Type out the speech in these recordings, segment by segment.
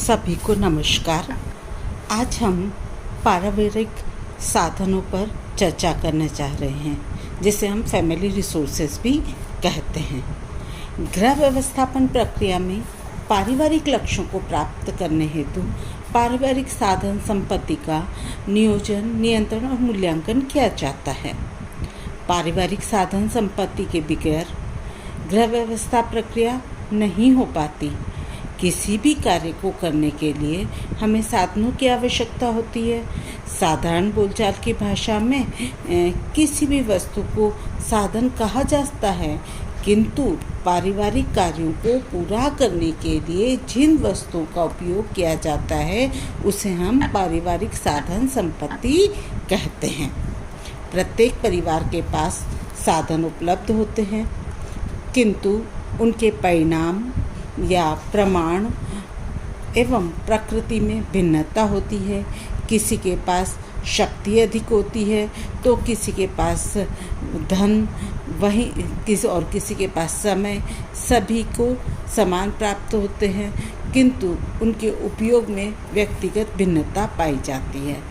सभी को नमस्कार। आज हम पारिवारिक साधनों पर चर्चा करना चाह रहे हैं, जिसे हम फैमिली रिसोर्सेज भी कहते हैं। गृह व्यवस्थापन प्रक्रिया में पारिवारिक लक्ष्यों को प्राप्त करने हेतु पारिवारिक साधन संपत्ति का नियोजन, नियंत्रण और मूल्यांकन किया जाता है। पारिवारिक साधन संपत्ति के बगैर गृह व्यवस्था प्रक्रिया नहीं हो पाती। किसी भी कार्य को करने के लिए हमें साधनों की आवश्यकता होती है। साधारण बोलचाल की भाषा में किसी भी वस्तु को साधन कहा जाता है, किंतु पारिवारिक कार्यों को पूरा करने के लिए जिन वस्तुओं का उपयोग किया जाता है उसे हम पारिवारिक साधन संपत्ति कहते हैं। प्रत्येक परिवार के पास साधन उपलब्ध होते हैं, किंतु उनके परिणाम या प्रमाण एवं प्रकृति में भिन्नता होती है। किसी के पास शक्ति अधिक होती है तो किसी के पास धन, किसी के पास समय, सभी को समान प्राप्त होते हैं, किंतु उनके उपयोग में व्यक्तिगत भिन्नता पाई जाती है।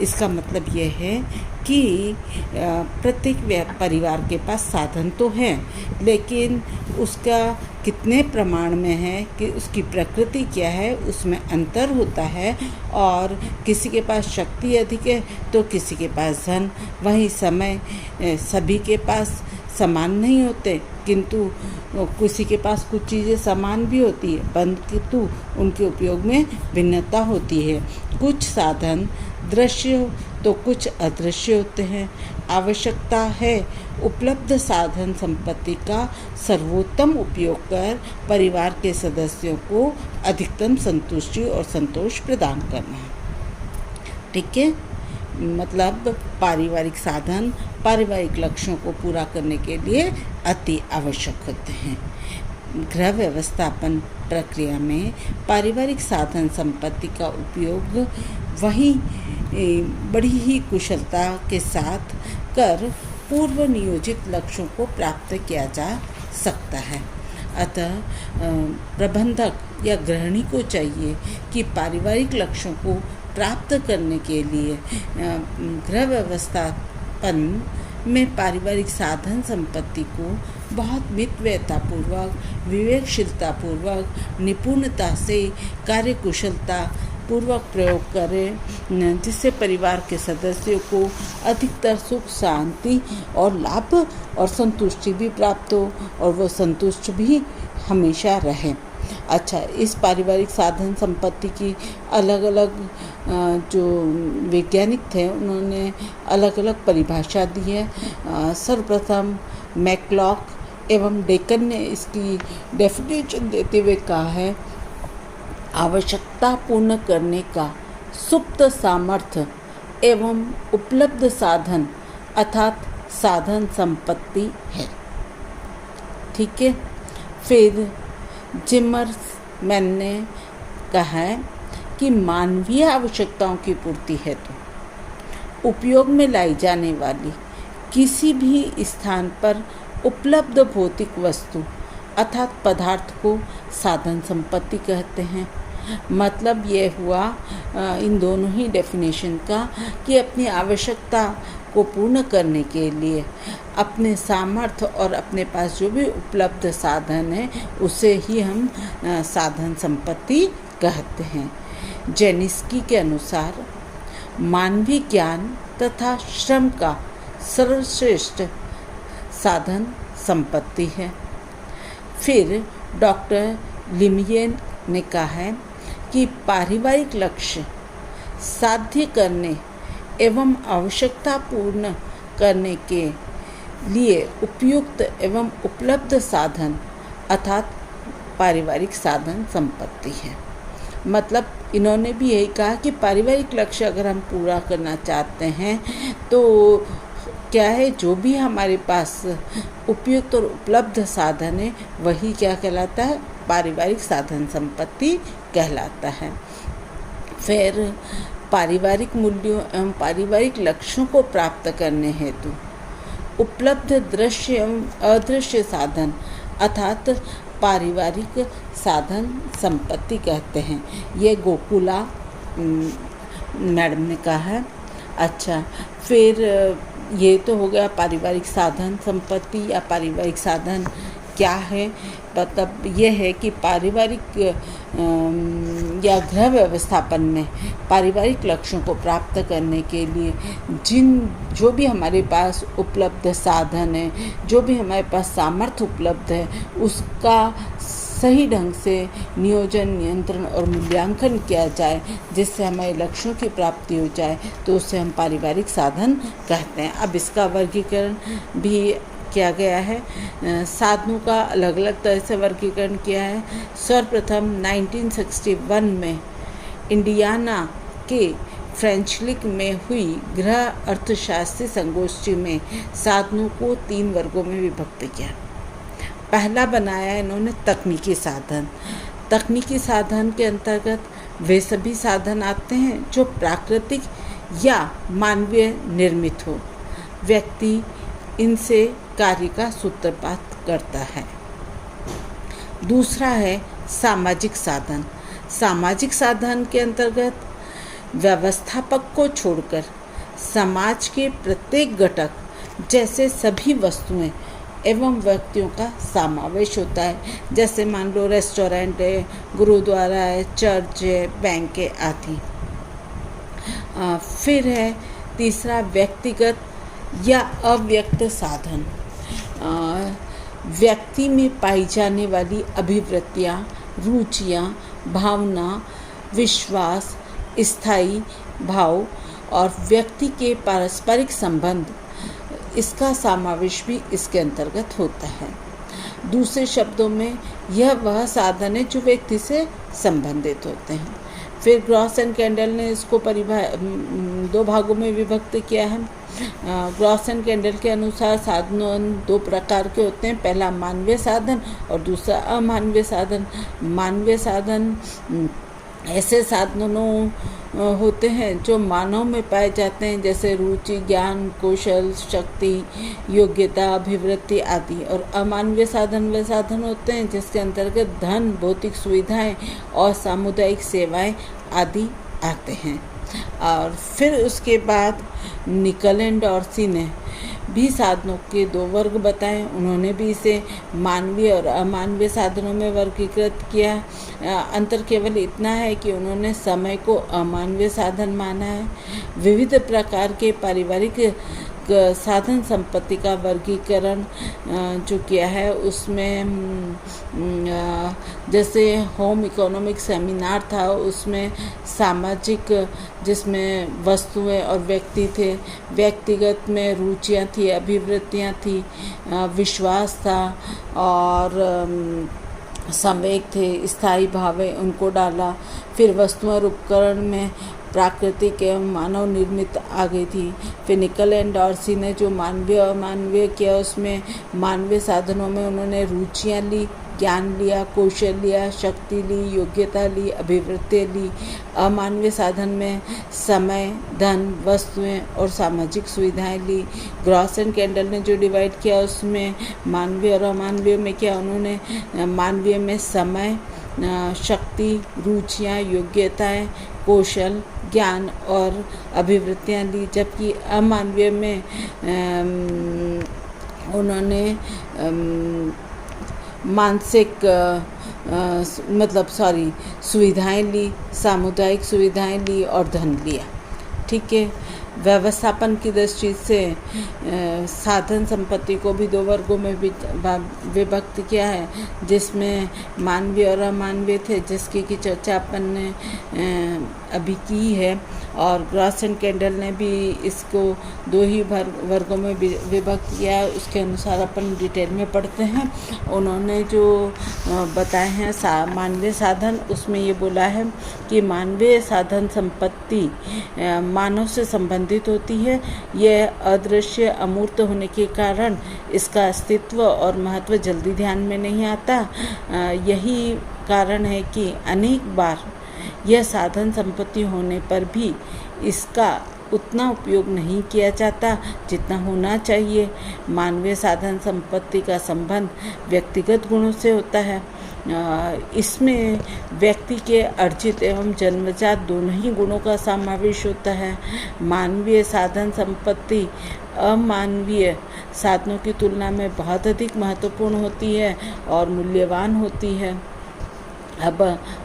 इसका मतलब यह है कि प्रत्येक परिवार के पास साधन तो हैं, लेकिन उसका कितने प्रमाण में है, कि उसकी प्रकृति क्या है, उसमें अंतर होता है। और किसी के पास शक्ति अधिक है तो किसी के पास धन, वहीं समय सभी के पास समान नहीं होते, किंतु किसी के पास कुछ चीज़ें समान भी होती है, परंतु उनके उपयोग में भिन्नता होती है। कुछ साधन दृश्य तो कुछ अदृश्य होते हैं। आवश्यकता है उपलब्ध साधन संपत्ति का सर्वोत्तम उपयोग कर परिवार के सदस्यों को अधिकतम संतुष्टि और संतोष प्रदान करना। ठीक है, मतलब पारिवारिक साधन पारिवारिक लक्ष्यों को पूरा करने के लिए अति आवश्यक होते हैं। गृह व्यवस्थापन प्रक्रिया में पारिवारिक साधन संपत्ति का उपयोग वही बड़ी ही कुशलता के साथ कर पूर्व नियोजित लक्ष्यों को प्राप्त किया जा सकता है। अतः प्रबंधक या गृहिणी को चाहिए कि पारिवारिक लक्ष्यों को प्राप्त करने के लिए गृह व्यवस्थापन में पारिवारिक साधन संपत्ति को बहुत मितव्ययतापूर्वक, विवेकशीलतापूर्वक, निपुणता से, कार्यकुशलता पूर्वक प्रयोग करें, जिससे परिवार के सदस्यों को अधिकतर सुख, शांति और लाभ और संतुष्टि भी प्राप्त हो और वो संतुष्ट भी हमेशा रहें। अच्छा, इस पारिवारिक साधन संपत्ति की अलग अलग जो वैज्ञानिक थे उन्होंने अलग अलग परिभाषा दी है। सर्वप्रथम मैकलॉक एवं डेकन ने इसकी डेफिनेशन देते हुए कहा है, आवश्यकता पूर्ण करने का सुप्त सामर्थ्य एवं उपलब्ध साधन अर्थात साधन संपत्ति है। ठीक है। फिर जिमरमैन ने कहा है कि मानवीय आवश्यकताओं की पूर्ति हेतु उपयोग में लाई जाने वाली किसी भी स्थान पर उपलब्ध भौतिक वस्तु अर्थात पदार्थ को साधन संपत्ति कहते हैं। मतलब ये हुआ इन दोनों ही डेफिनेशन का कि अपनी आवश्यकता को पूर्ण करने के लिए अपने सामर्थ्य और अपने पास जो भी उपलब्ध साधन है उसे ही हम साधन संपत्ति कहते हैं। जेनिस्की के अनुसार मानवीय ज्ञान तथा श्रम का सर्वश्रेष्ठ साधन संपत्ति है। फिर डॉक्टर लिमियन ने कहा है कि पारिवारिक लक्ष्य साध्य करने एवं आवश्यकता पूर्ण करने के लिए उपयुक्त एवं उपलब्ध साधन अर्थात पारिवारिक साधन संपत्ति है। मतलब इन्होंने भी यही कहा कि पारिवारिक लक्ष्य अगर हम पूरा करना चाहते हैं तो क्या है, जो भी हमारे पास उपयुक्त और उपलब्ध साधन है वही क्या कहलाता है, पारिवारिक साधन संपत्ति कहलाता है। फिर पारिवारिक मूल्यों एवं पारिवारिक लक्ष्यों को प्राप्त करने हेतु उपलब्ध दृश्य एवं अदृश्य साधन अर्थात पारिवारिक साधन संपत्ति कहते हैं। ये गोकुला मैडम ने कहा है। अच्छा, फिर ये तो हो गया पारिवारिक साधन संपत्ति या पारिवारिक साधन क्या है। मतलब ये है कि पारिवारिक या गृह व्यवस्थापन में पारिवारिक लक्ष्यों को प्राप्त करने के लिए जो भी हमारे पास उपलब्ध साधन है, जो भी हमारे पास सामर्थ्य उपलब्ध है, उसका सही ढंग से नियोजन, नियंत्रण और मूल्यांकन किया जाए, जिससे हमारे लक्ष्यों की प्राप्ति हो जाए, तो उसे हम पारिवारिक साधन कहते हैं। अब इसका वर्गीकरण भी किया गया है। साधनों का अलग अलग तरह से वर्गीकरण किया है। सर्वप्रथम 1961 में इंडियाना के फ्रेंचलिक में हुई गृह अर्थशास्त्री संगोष्ठी में साधनों को 3 वर्गों में विभक्त किया। पहला बनाया इन्होंने तकनीकी साधन। तकनीकी साधन के अंतर्गत वे सभी साधन आते हैं जो प्राकृतिक या मानवीय निर्मित हो। व्यक्ति इनसे कार्य का सूत्रपात करता है। दूसरा है सामाजिक साधन। सामाजिक साधन के अंतर्गत व्यवस्थापक को छोड़कर समाज के प्रत्येक घटक जैसे सभी वस्तुएं एवं व्यक्तियों का समावेश होता है। जैसे मान लो रेस्टोरेंट है, गुरुद्वारा है, चर्च है, बैंक है आदि। फिर है तीसरा व्यक्तिगत या अव्यक्त साधन। व्यक्ति में पाई जाने वाली अभिवृत्तियाँ, रुचियाँ, भावना, विश्वास, स्थायी भाव और व्यक्ति के पारस्परिक संबंध, इसका समावेश भी इसके अंतर्गत होता है। दूसरे शब्दों में यह वह साधन है जो व्यक्ति से संबंधित होते हैं। फिर ग्रॉस एंड कैंडल ने इसको 2 भागों में विभक्त किया है। ग्रॉस एंड कैंडल के अनुसार साधनों 2 प्रकार के होते हैं। पहला मानवीय साधन और दूसरा अमानवीय साधन। मानवीय साधन ऐसे साधनों होते हैं जो मानव में पाए जाते हैं, जैसे रुचि, ज्ञान, कौशल, शक्ति, योग्यता, अभिवृत्ति आदि। और अमानवीय साधन वे साधन होते हैं जिसके अंतर्गत धन, भौतिक सुविधाएं और सामुदायिक सेवाएं आदि आते हैं। और फिर उसके बाद निकल एंड डॉर्सी ने भी साधनों के 2 वर्ग बताए। उन्होंने भी इसे मानवीय और अमानवीय साधनों में वर्गीकृत किया। अंतर केवल इतना है कि उन्होंने समय को अमानवीय साधन माना है। विविध प्रकार के पारिवारिक साधन संपत्ति का वर्गीकरण जो किया है उसमें जैसे होम इकोनॉमिक सेमिनार था, उसमें सामाजिक जिसमें वस्तुएं और व्यक्ति थे, व्यक्तिगत में रुचियाँ थी, अभिवृत्तियाँ थी, विश्वास था और संवेग थे, स्थायी भावें उनको डाला। फिर वस्तुएं और उपकरण में प्राकृतिक एवं मानव निर्मित आ गई थी। फिर निकल एंड डॉर्सी ने जो मानवीय और अमानवीय किया, उसमें मानवीय साधनों में उन्होंने रुचियाँ ली, ज्ञान लिया, कौशल लिया, शक्ति ली, योग्यता ली, अभिवृत्ति ली। अमानवीय साधन में समय, धन, वस्तुएं और सामाजिक सुविधाएं ली। ग्रॉस एंड कैंडल ने जो डिवाइड किया उसमें मानवीय और अमानवीय में किया, उन्होंने मानवीय में समय, शक्ति, रुचियाँ, योग्यताएं, कौशल, ज्ञान और अभिवृत्तियाँ ली। जबकि अमानवीय में उन्होंने मानसिक सुविधाएं ली, सामुदायिक सुविधाएं ली और धन लिया। ठीक है। व्यवस्थापन की दृष्टि से साधन संपत्ति को भी 2 वर्गों में विभक्त किया है, जिसमें मानवीय और अमानवीय थे, जिसकी की चर्चा अपन ने अभी की है। और ग्रॉस एंड कैंडल ने भी इसको 2 ही वर्गों में विभक्त किया है। उसके अनुसार अपन डिटेल में पढ़ते हैं। उन्होंने जो बताए हैं मानवीय साधन, उसमें ये बोला है कि मानवीय साधन संपत्ति मानव से संबंधित होती है। यह अदृश्य, अमूर्त होने के कारण इसका अस्तित्व और महत्व जल्दी ध्यान में नहीं आता। यही कारण है कि अनेक बार यह साधन संपत्ति होने पर भी इसका उतना उपयोग नहीं किया जाता जितना होना चाहिए। मानवीय साधन संपत्ति का संबंध व्यक्तिगत गुणों से होता है। इसमें व्यक्ति के अर्जित एवं जन्मजात दोनों ही गुणों का समावेश होता है। मानवीय साधन संपत्ति अमानवीय साधनों की तुलना में बहुत अधिक महत्वपूर्ण होती है और मूल्यवान होती है। अब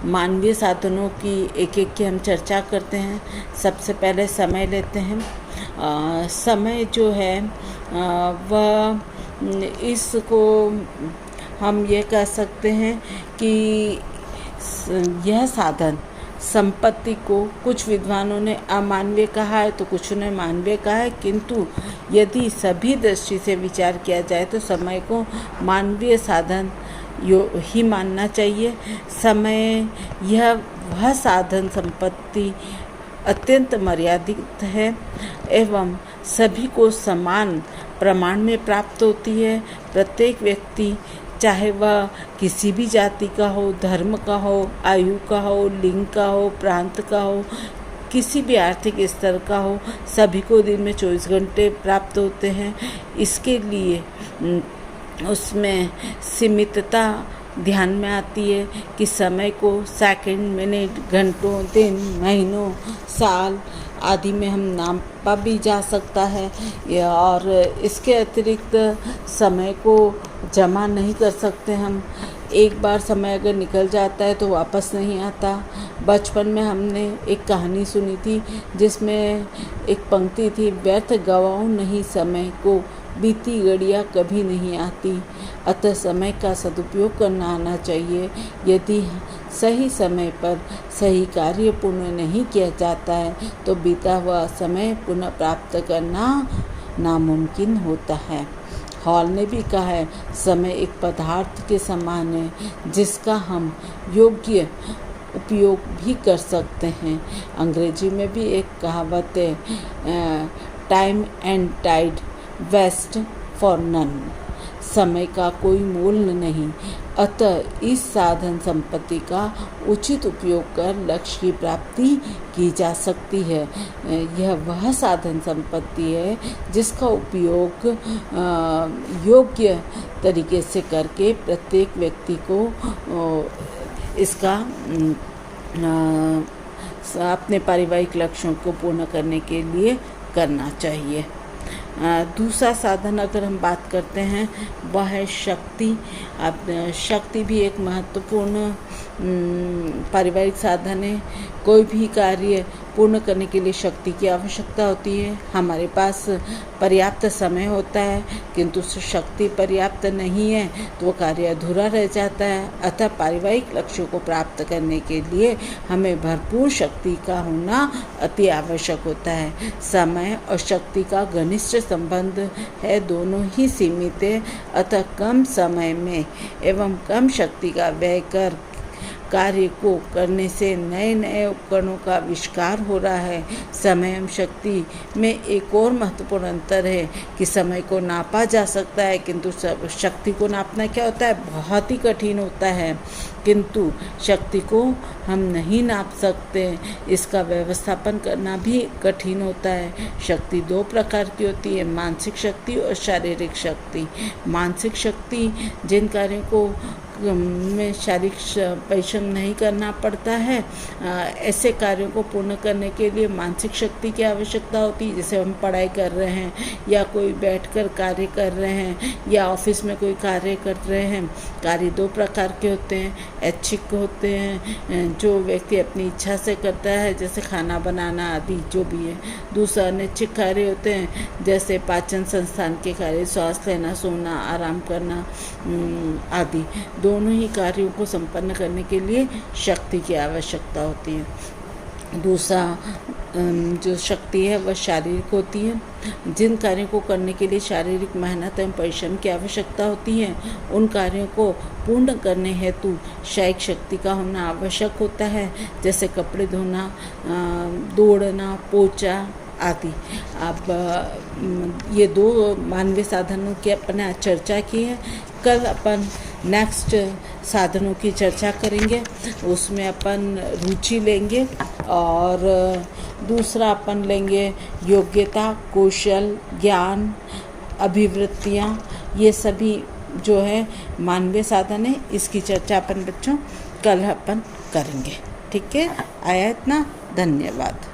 मानवीय साधनों की एक एक की हम चर्चा करते हैं। सबसे पहले समय लेते हैं। समय जो है वह इसको हम ये कह सकते हैं कि यह साधन संपत्ति को कुछ विद्वानों ने अमानवीय कहा है तो कुछ ने मानवीय कहा है, किंतु यदि सभी दृष्टि से विचार किया जाए तो समय को मानवीय साधन ही मानना चाहिए। समय यह वह साधन संपत्ति अत्यंत मर्यादित है एवं सभी को समान प्रमाण में प्राप्त होती है। प्रत्येक व्यक्ति, चाहे वह किसी भी जाति का हो, धर्म का हो, आयु का हो, लिंग का हो, प्रांत का हो, किसी भी आर्थिक स्तर का हो, सभी को दिन में 24 घंटे प्राप्त होते हैं। इसके लिए उसमें सीमितता ध्यान में आती है कि समय को सेकंड, मिनट, घंटों, दिन, महीनों, साल आदि में हम नापा भी जा सकता है। और इसके अतिरिक्त समय को जमा नहीं कर सकते हम। एक बार समय अगर निकल जाता है तो वापस नहीं आता। बचपन में हमने एक कहानी सुनी थी जिसमें एक पंक्ति थी, व्यर्थ गवाऊं नहीं समय को, बीती घड़ियाँ कभी नहीं आती। अतः समय का सदुपयोग करना आना चाहिए। यदि सही समय पर सही कार्य पूर्ण नहीं किया जाता है तो बीता हुआ समय पुनः प्राप्त करना नामुमकिन होता है। हॉल ने भी कहा है, समय एक पदार्थ के समान है जिसका हम योग्य उपयोग भी कर सकते हैं। अंग्रेजी में भी एक कहावत है, time and tide wait for none. समय का कोई मोल नहीं, अतः इस साधन संपत्ति का उचित उपयोग कर लक्ष्य की प्राप्ति की जा सकती है। यह वह साधन संपत्ति है जिसका उपयोग योग्य तरीके से करके प्रत्येक व्यक्ति को इसका अपने पारिवारिक लक्ष्यों को पूर्ण करने के लिए करना चाहिए। दूसरा साधन अगर हम बात करते हैं वह है शक्ति। अब शक्ति भी एक महत्वपूर्ण पारिवारिक साधन है। कोई भी कार्य पूर्ण करने के लिए शक्ति की आवश्यकता होती है। हमारे पास पर्याप्त समय होता है किंतु शक्ति पर्याप्त नहीं है तो वो कार्य अधूरा रह जाता है। अतः पारिवारिक लक्ष्यों को प्राप्त करने के लिए हमें भरपूर शक्ति का होना अति आवश्यक होता है। समय और शक्ति का घनिष्ठ संबंध है, दोनों ही सीमित है। अतः कम समय में एवं कम शक्ति का व्यय कर कार्य को करने से नए नए उपकरणों का आविष्कार हो रहा है। समय एवं शक्ति में एक और महत्वपूर्ण अंतर है कि समय को नापा जा सकता है किंतु शक्ति को नापना क्या होता है, बहुत ही कठिन होता है। किंतु शक्ति को हम नहीं नाप सकते, इसका व्यवस्थापन करना भी कठिन होता है। शक्ति दो प्रकार की होती है, मानसिक शक्ति और शारीरिक शक्ति। मानसिक शक्ति जिन कार्यों को में शारीरिक परिश्रम नहीं करना पड़ता है, ऐसे कार्यों को पूर्ण करने के लिए मानसिक शक्ति की आवश्यकता होती है। जैसे हम पढ़ाई कर रहे हैं या कोई बैठकर कार्य कर रहे हैं या ऑफिस में कोई कार्य कर रहे हैं। कार्य दो प्रकार के होते हैं, ऐच्छिक होते हैं जो व्यक्ति अपनी इच्छा से करता है, जैसे खाना बनाना आदि जो भी है। दूसरा अनैच्छिक कार्य होते हैं जैसे पाचन संस्थान के कार्य, श्वास लेना, सोना, आराम करना आदि। दोनों ही कार्यों को संपन्न करने के लिए शक्ति की आवश्यकता होती है। दूसरा जो शक्ति है वह शारीरिक होती है। जिन कार्यों को करने के लिए शारीरिक मेहनत एवं परिश्रम की आवश्यकता होती है उन कार्यों को पूर्ण करने हेतु शारीरिक शक्ति का होना आवश्यक होता है। जैसे कपड़े धोना, दौड़ना, पोछा आदि। अब ये 2 मानवीय साधनों की अपन आज चर्चा की है। कल अपन नेक्स्ट साधनों की चर्चा करेंगे, उसमें अपन रुचि लेंगे और दूसरा अपन लेंगे योग्यता, कौशल, ज्ञान, अभिवृत्तियाँ, ये सभी जो है मानवीय साधन है। इसकी चर्चा अपन बच्चों कल अपन करेंगे। ठीक है, आया इतना, धन्यवाद।